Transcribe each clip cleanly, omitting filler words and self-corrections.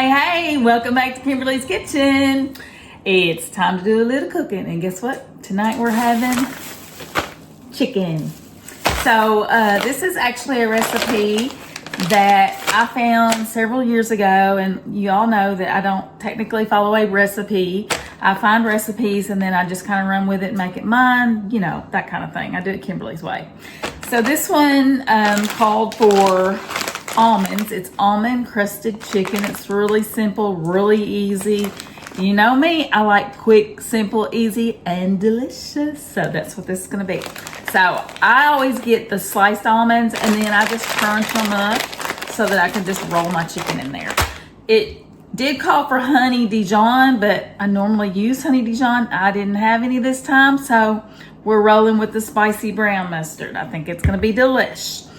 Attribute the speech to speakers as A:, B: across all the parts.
A: Hey, welcome back to Kimberly's Kitchen. It's time to do a little cooking, and guess what? Tonight we're having chicken. So this is actually a recipe that I found several years ago, and you all know that I don't technically follow a recipe. I find recipes and then I just kind of run with it and make it mine, you know, that kind of thing. I do it Kimberly's way. So this one called for almonds. It's almond crusted chicken. It's really simple, really easy. You know me, I like quick, simple, easy, and delicious. So that's what this is gonna be. So I always get the sliced almonds and then I just crunch them up so that I can just roll my chicken in there. It did call for Honey Dijon, but I normally use Honey Dijon. I didn't have any this time, so we're rolling with the spicy brown mustard. I think it's gonna be delish.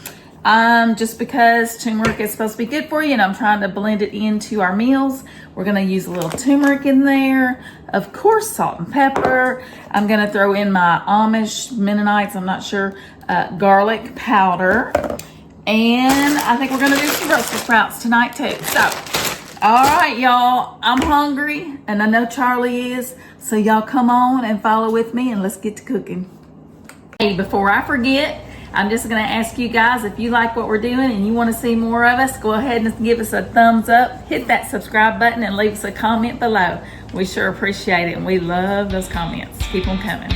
A: Just because turmeric is supposed to be good for you and I'm trying to blend it into our meals, we're gonna use a little turmeric in there. Of course, salt and pepper. I'm gonna throw in my Amish Mennonites, I'm not sure, garlic powder. And I think we're gonna do some Brussels sprouts tonight too. So, all right, y'all, I'm hungry and I know Charlie is. So y'all come on and follow with me and let's get to cooking. Hey, before I forget, I'm just gonna ask you guys, if you like what we're doing and you wanna see more of us, go ahead and give us a thumbs up, hit that subscribe button and leave us a comment below. We sure appreciate it and we love those comments. Keep them coming.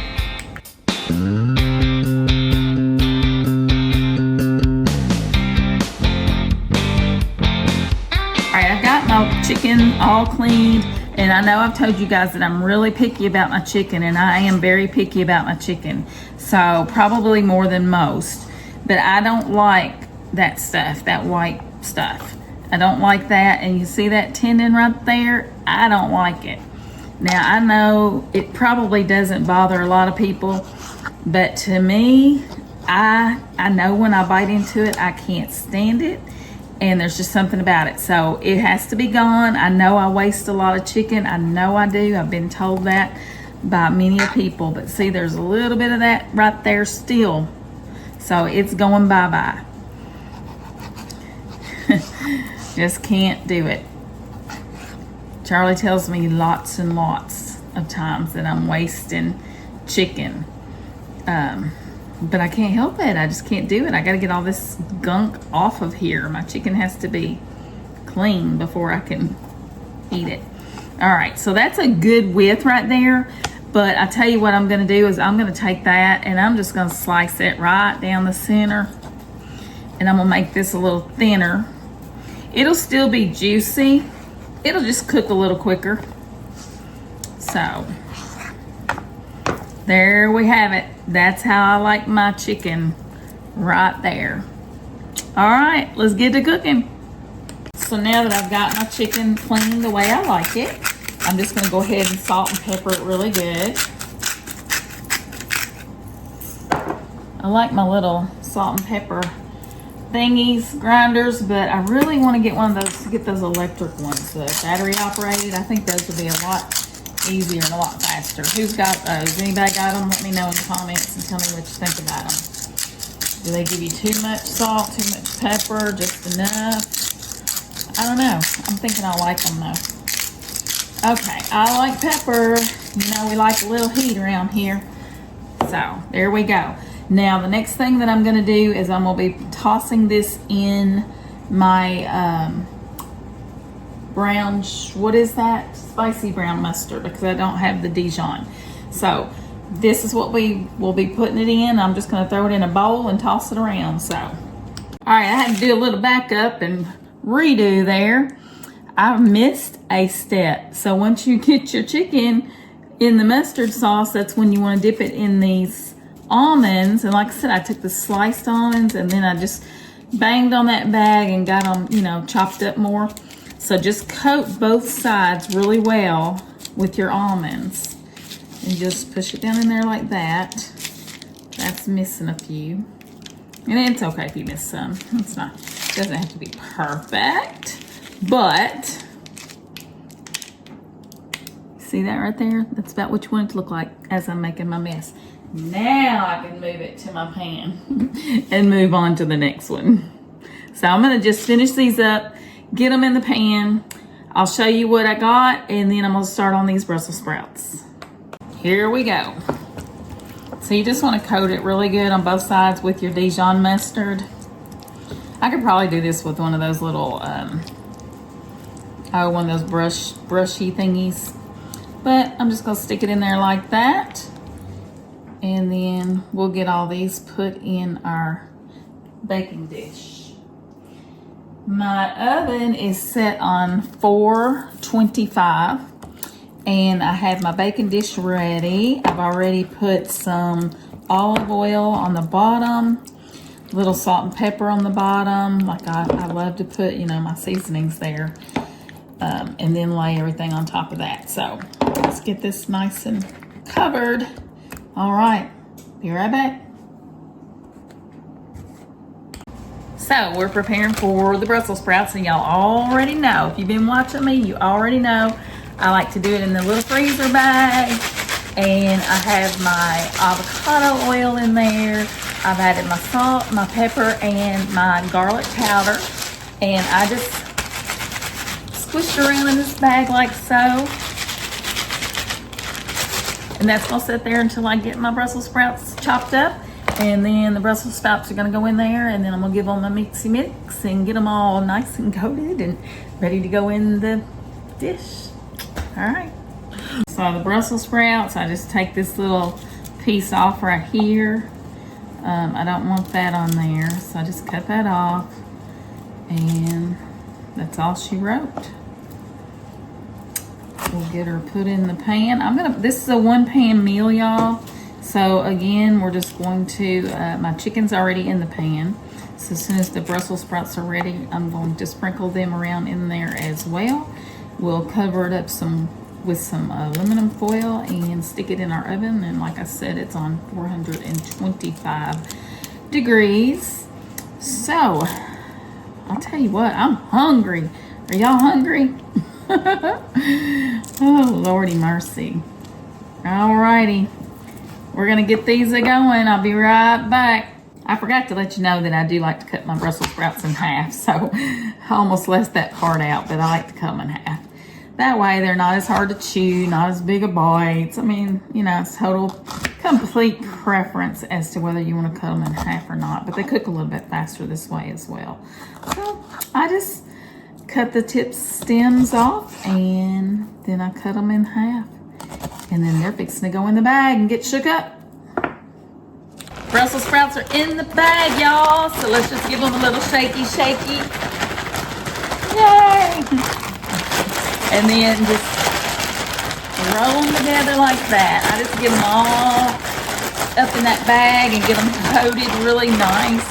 A: All right, I've got my chicken all cleaned and I know I've told you guys that I'm really picky about my chicken, and I am very picky about my chicken. So probably more than most, but I don't like that stuff, that white stuff. I don't like that, and you see that tendon right there? I don't like it. Now I know it probably doesn't bother a lot of people, but to me, I know when I bite into it, I can't stand it, and there's just something about it. So it has to be gone. I know I waste a lot of chicken. I know I do. I've been told that by many people, but see, there's a little bit of that right there still, so it's going bye-bye. Just can't do it. Charlie tells me lots and lots of times that I'm wasting chicken, but I can't help it. I just can't do it. I got to get all this gunk off of here. My chicken has to be clean before I can eat it. All right, so that's a good width right there. But I tell you what I'm gonna do is I'm gonna take that and I'm just gonna slice it right down the center. And I'm gonna make this a little thinner. It'll still be juicy. It'll just cook a little quicker. So, there we have it. That's how I like my chicken, right there. All right, let's get to cooking. So now that I've got my chicken cleaned the way I like it, I'm just gonna go ahead and salt and pepper it really good. I like my little salt and pepper thingies, grinders, but I really wanna get one of those, to get those electric ones, the battery operated. I think those would be a lot easier and a lot faster. Who's got those? Anybody got them? Let me know in the comments and tell me what you think about them. Do they give you too much salt, too much pepper, just enough? I don't know. I'm thinking I like them though. Okay, I like pepper. You know, we like a little heat around here. So, there we go. Now, the next thing that I'm gonna do is I'm gonna be tossing this in my brown, what is that? Spicy brown mustard, because I don't have the Dijon. So, this is what we will be putting it in. I'm just gonna throw it in a bowl and toss it around, so. All right, I had to do a little backup and redo there. I missed a step. So once you get your chicken in the mustard sauce, that's when you want to dip it in these almonds. And like I said, I took the sliced almonds and then I just banged on that bag and got them, you know, chopped up more. So just coat both sides really well with your almonds and just push it down in there like that. That's missing a few. And it's okay if you miss some. It's not, it doesn't have to be perfect, but see that right there? That's about what you want it to look like as I'm making my mess. Now I can move it to my pan and move on to the next one. So I'm gonna just finish these up, get them in the pan. I'll show you what I got, and then I'm gonna start on these Brussels sprouts. Here we go. So you just want to coat it really good on both sides with your Dijon mustard. I could probably do this with one of those little, one of those brushy thingies. But I'm just gonna stick it in there like that. And then we'll get all these put in our baking dish. My oven is set on 425, and I have my baking dish ready. I've already put some olive oil on the bottom, a little salt and pepper on the bottom. Like I love to put, you know, my seasonings there, and then lay everything on top of that. So let's get this nice and covered. All right, be right back. So we're preparing for the Brussels sprouts, and y'all already know, if you've been watching me, you already know I like to do it in the little freezer bag. And I have my avocado oil in there. I've added my salt, my pepper, and my garlic powder. And I just squish it around in this bag like so. And that's gonna sit there until I get my Brussels sprouts chopped up. And then the Brussels sprouts are gonna go in there, and then I'm gonna give them a mixy mix and get them all nice and coated and ready to go in the dish. All right. So the Brussels sprouts, I just take this little piece off right here. I don't want that on there, so I just cut that off. And that's all she wrote. We'll get her put in the pan. This is a 1-pan meal, y'all. So again, we're just going to, my chicken's already in the pan. So as soon as the Brussels sprouts are ready, I'm going to sprinkle them around in there as well. We'll cover it up with some aluminum foil and stick it in our oven. And like I said, it's on 425 degrees. So I'll tell you what, I'm hungry. Are y'all hungry? Oh, Lordy mercy. Alrighty. We're gonna get these going. I'll be right back. I forgot to let you know that I do like to cut my Brussels sprouts in half. So I almost left that part out, but I like to cut them in half. That way they're not as hard to chew, not as big a bites. I mean, you know, it's total complete preference as to whether you want to cut them in half or not. But they cook a little bit faster this way as well. So I just cut the stems off, and then I cut them in half. And then they're fixing to go in the bag and get shook up. Brussels sprouts are in the bag, y'all. So let's just give them a little shaky. Yay! And then just roll them together like that. I just get them all up in that bag and get them coated really nice.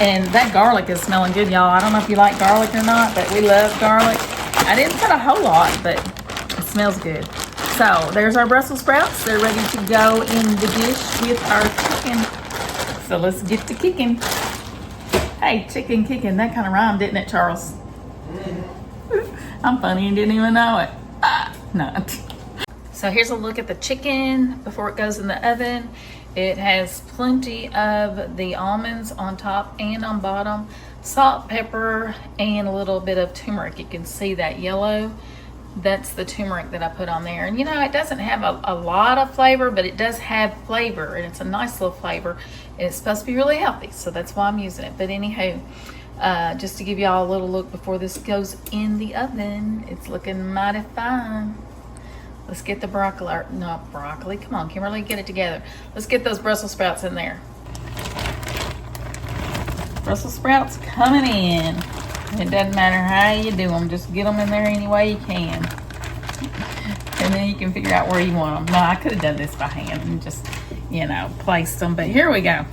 A: And that garlic is smelling good, y'all. I don't know if you like garlic or not, but we love garlic. I didn't put a whole lot, but it smells good. So there's our Brussels sprouts. They're ready to go in the dish with our chicken. So let's get to kicking. Hey, chicken kicking. That kind of rhymed, didn't it, Charles? I'm funny and didn't even know it. No. So here's a look at the chicken before it goes in the oven. It has plenty of the almonds on top and on bottom, salt, pepper, and a little bit of turmeric. You can see that yellow. That's the turmeric that I put on there. And you know, it doesn't have a lot of flavor, but it does have flavor, and it's a nice little flavor. And it's supposed to be really healthy, so that's why I'm using it. But anywho, just to give y'all a little look before this goes in the oven. It's looking mighty fine. Let's get the broccoli, or not broccoli. Come on, Kimberly, get it together. Let's get those Brussels sprouts in there. Brussels sprouts coming in. It doesn't matter how you do them. Just get them in there any way you can. And then you can figure out where you want them. No, I could have done this by hand and just, you know, placed them. But here we go.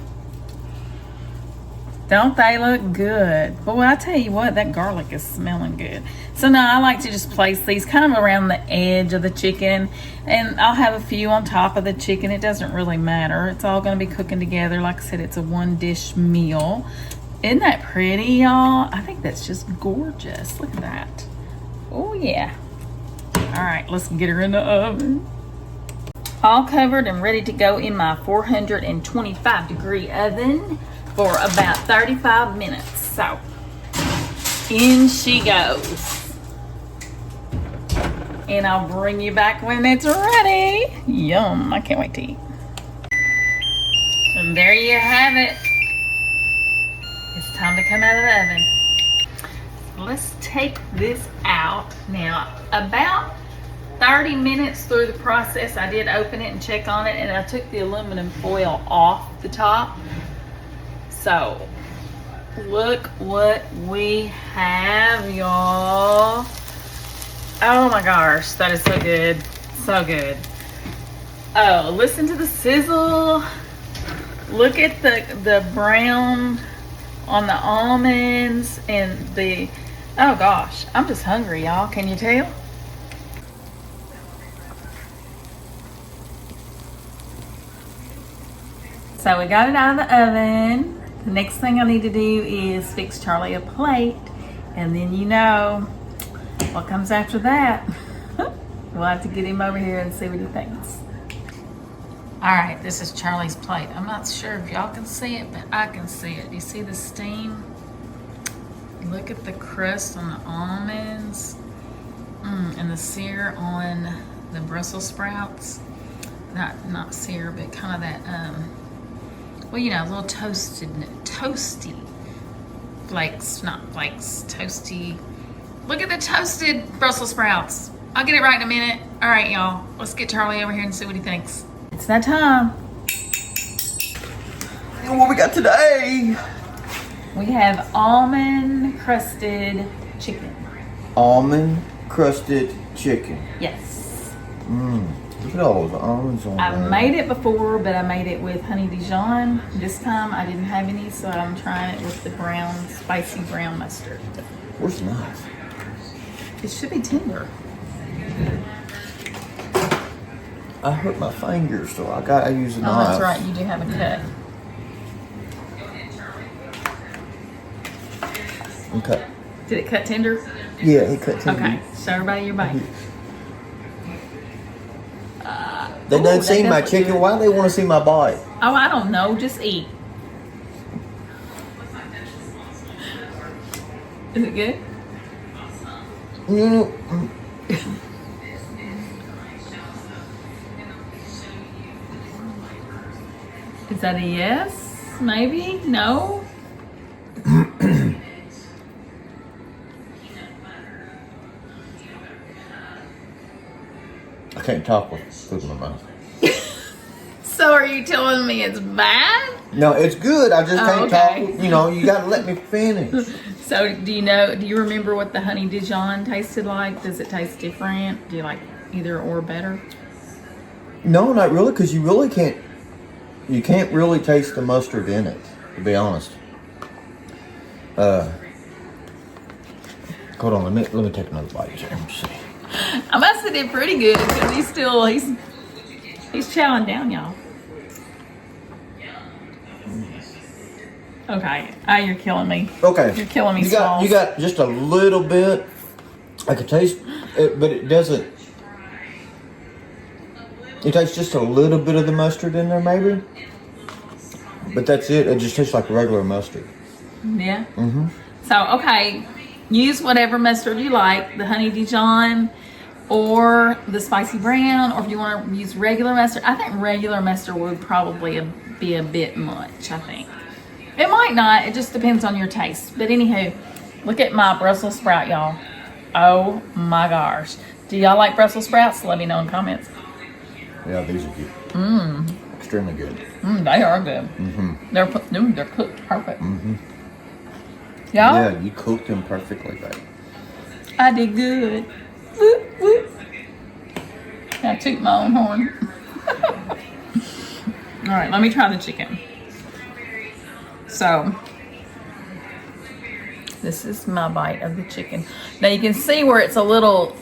A: Don't they look good? Boy, I tell you what, that garlic is smelling good. So now I like to just place these kind of around the edge of the chicken. And I'll have a few on top of the chicken. It doesn't really matter. It's all going to be cooking together. Like I said, it's a 1-dish meal. Isn't that pretty, y'all? I think that's just gorgeous. Look at that. Oh, yeah. All right, let's get her in the oven. All covered and ready to go in my 425-degree oven for about 35 minutes. So, in she goes. and I'll bring you back when it's ready. Yum, I can't wait to eat. And there you have it. It's time to come out of the oven. Let's take this out. Now, about 30 minutes through the process, I did open it and check on it, and I took the aluminum foil off the top. So, look what we have, y'all. Oh my gosh, that is so good. So good. Oh, listen to the sizzle. Look at the brown on the almonds and the, oh gosh, I'm just hungry, y'all. Can you tell? So we got it out of the oven. The next thing I need to do is fix Charlie a plate, and then you know what comes after that. We'll have to get him over here and see what he thinks. All right, this is Charlie's plate. I'm not sure if y'all can see it, but I can see it. Do you see the steam? Look at the crust on the almonds and the sear on the Brussels sprouts. Not sear, but kind of that, well, you know, a little toasty flakes, not flakes, toasty. Look at the toasted Brussels sprouts. I'll get it right in a minute. All right, y'all, let's get Charlie over here and see what he thinks. It's that time.
B: And what we got today?
A: We have almond crusted chicken.
B: Almond crusted chicken.
A: Yes.
B: Look at all those almonds on there.
A: I've made it before, but I made it with Honey Dijon. This time I didn't have any, so I'm trying it with the brown, spicy brown mustard.
B: Where's the knife?
A: It should be tender.
B: I hurt my fingers, so I gotta use a knife.
A: Oh, that's right. You do have a cut.
B: Okay.
A: Did it cut tender?
B: Yeah, it cut tender.
A: Okay. Show everybody your bite.
B: They done seen my chicken.
A: Good.
B: Why do they want to see my bite?
A: Oh, I don't know. Just eat. Is it good? Is that a yes? Maybe? No?
B: I can't talk with food in my mouth.
A: So are you telling me it's bad?
B: No, it's good. I just can't
A: okay.
B: talk. You know, you gotta let me finish.
A: So do you remember what the Honey Dijon tasted like? Does it taste different? Do you like either or better?
B: No, not really, because you really can't. You can't really taste the mustard in it, to be honest. Hold on, let me take another bite here. Let me see.
A: I must have did pretty good because he's chowing down, y'all. Okay, you're killing me.
B: Okay,
A: You're killing me.
B: You got just a little bit. I could taste it, but it doesn't. It tastes just a little bit of the mustard in there, maybe. But that's it. It just tastes like regular mustard.
A: Yeah. So, okay, use whatever mustard you like, the Honey Dijon or the spicy brown, or if you want to use regular mustard. I think regular mustard would probably be a bit much, I think. It might not. It just depends on your taste. But anywho, look at my Brussels sprout, y'all. Oh, my gosh. Do y'all like Brussels sprouts? Let me know in comments.
B: Yeah, these are good. Extremely good.
A: They are good. They're cooked perfect. Y'all?
B: Yeah, you cooked them perfectly, babe.
A: I did good. Whoop, whoop. I toot my own horn. All right, let me try the chicken. So, this is my bite of the chicken. Now you can see where it's a little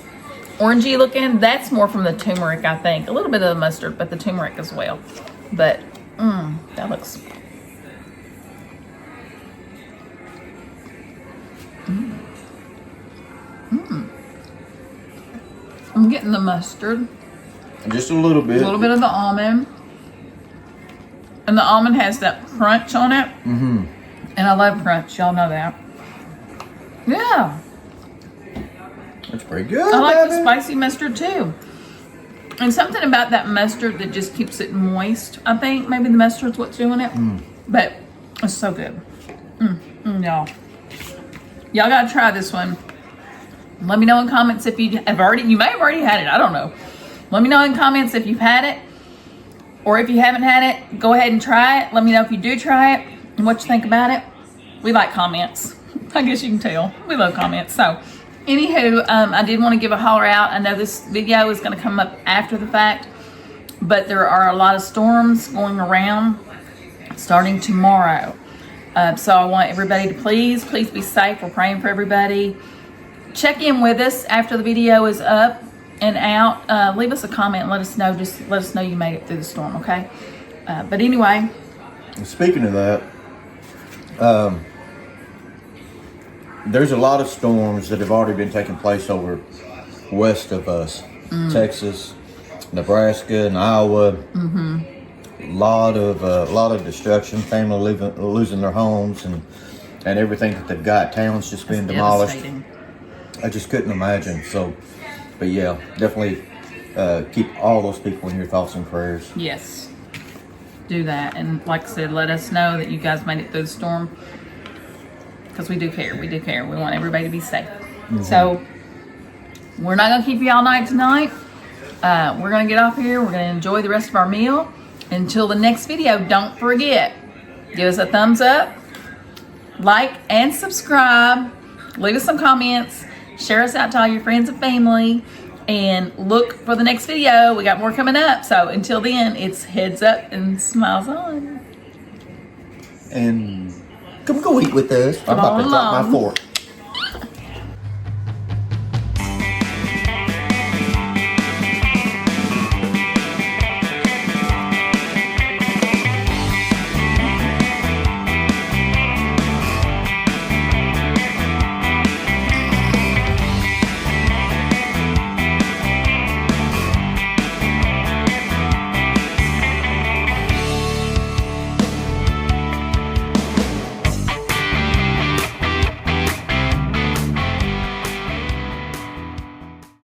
A: orangey looking. That's more from the turmeric, I think. A little bit of the mustard, but the turmeric as well. But, that looks... I'm getting the mustard.
B: Just a little bit.
A: A little bit of the almond. And the almond has that crunch on it. And I love crunch. Y'all know that. Yeah.
B: That's pretty good.
A: I like the
B: baby.
A: spicy mustard too. And something about that mustard that just keeps it moist. I think maybe the mustard's what's doing it. But it's so good. Y'all. Y'all gotta try this one. Let me know in comments if you have already, you may have already had it, I don't know. Let me know in comments if you've had it, or if you haven't had it, go ahead and try it. Let me know if you do try it and what you think about it. We like comments. I guess you can tell. We love comments. So, anywho, I did want to give a holler out. I know this video is going to come up after the fact, but there are a lot of storms going around starting tomorrow. So I want everybody to please be safe. We're praying for everybody. Check in with us after the video is up and out. Leave us a comment and let us know. Just let us know you made it through the storm, okay? But anyway.
B: Speaking of that, there's a lot of storms that have already been taking place over west of us. Texas, Nebraska, and Iowa. A lot of destruction, family losing their homes and everything that they've got. Towns just being demolished.
A: Devastating.
B: I just couldn't imagine. So, but yeah, definitely keep all those people in your thoughts and prayers.
A: Yes. Do that. And like I said, let us know that you guys made it through the storm. Because we do care. We do care. We want everybody to be safe. So, we're not going to keep you all night tonight. We're going to get off here. We're going to enjoy the rest of our meal. Until the next video, don't forget, give us a thumbs up, like and subscribe, leave us some comments, share us out to all your friends and family, and look for the next video. We got more coming up. So until then, it's heads up and smiles on.
B: And come go eat with us. I'm
A: Come
B: about
A: on
B: to drop my
A: along.
B: fork.